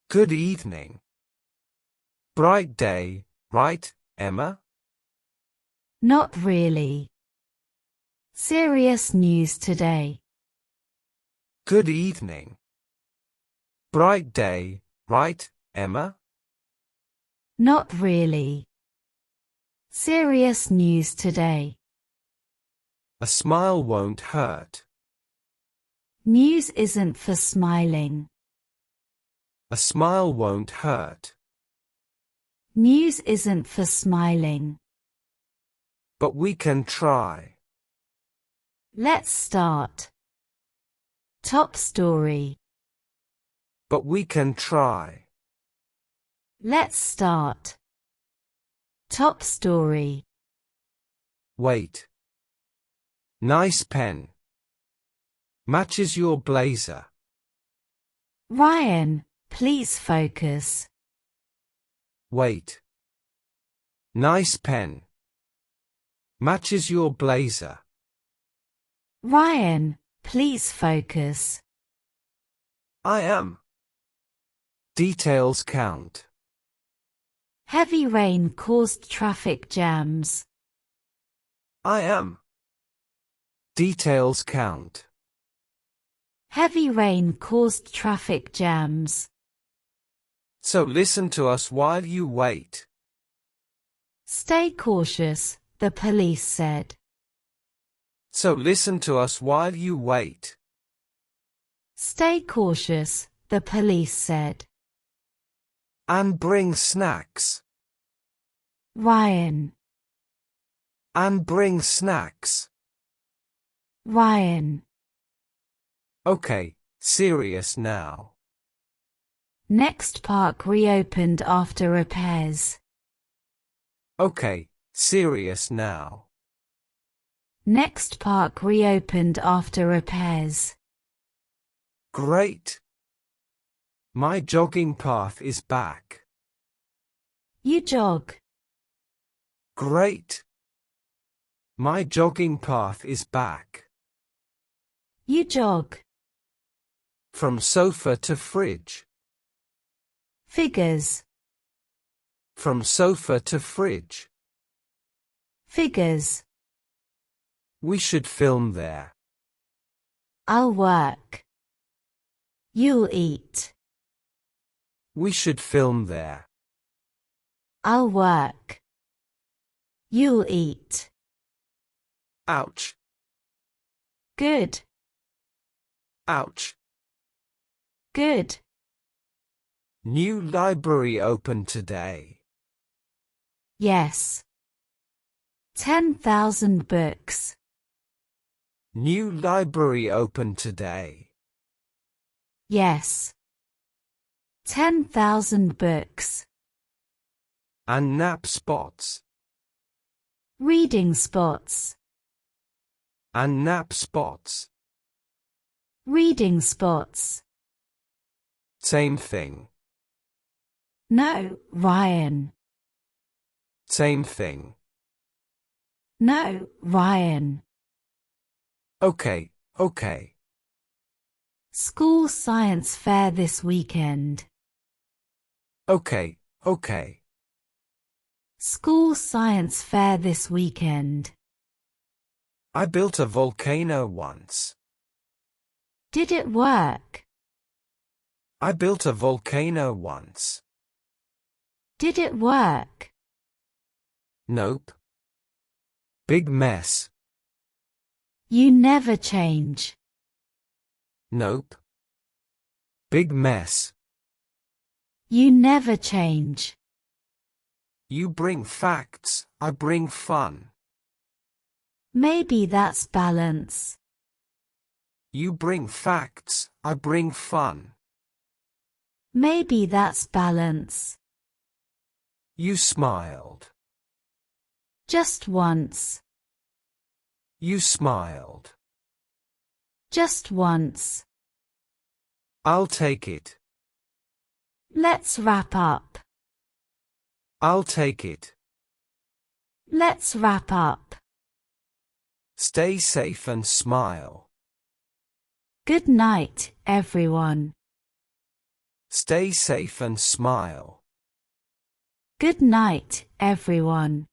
Good evening. Bright day, right, Emma? Not really. Serious news today. Good evening. Bright day, right, Emma? Not really. Serious news today. A smile won't hurt. News isn't for smiling. A smile won't hurt. News isn't for smiling. But we can try. Let's start. Top story. But we can try. Let's start. Top story. Wait. Nice pen. Matches your blazer. Ryan, please focus. Wait. Nice pen. Matches your blazer. Ryan, please focus. I am. Details count. Heavy rain caused traffic jams. I am. Details count. Heavy rain caused traffic jams. So listen to us while you wait. Stay cautious, the police said. So listen to us while you wait. Stay cautious, the police said. And bring snacks. Ryan. And bring snacks. Ryan. Okay, serious now. Next park reopened after repairs. Okay, serious now. Next park reopened after repairs. Great. My jogging path is back. You jog. Great. My jogging path is back. You jog. From sofa to fridge. Figures. From sofa to fridge. Figures. We should film there. I'll work. You'll eat. We should film there. I'll work. You'll eat. Ouch. Good. Ouch. Good. New library open today. Yes. 10,000 books. New library open today. Yes. 10,000 books. And nap spots. Reading spots. And nap spots. Reading spots. Same thing. No, Ryan. Same thing. No, Ryan. Okay, okay. School science fair this weekend. Okay, okay. School science fair this weekend. I built a volcano once. Did it work? I built a volcano once. Did it work? Nope. Big mess. You never change. Nope. Big mess. You never change. You bring facts, I bring fun. Maybe that's balance. You bring facts, I bring fun. Maybe that's balance. You smiled. Just once. You smiled. Just once. I'll take it. Let's wrap up. I'll take it. Let's wrap up. Stay safe and smile. Good night, everyone. Stay safe and smile. Good night, everyone.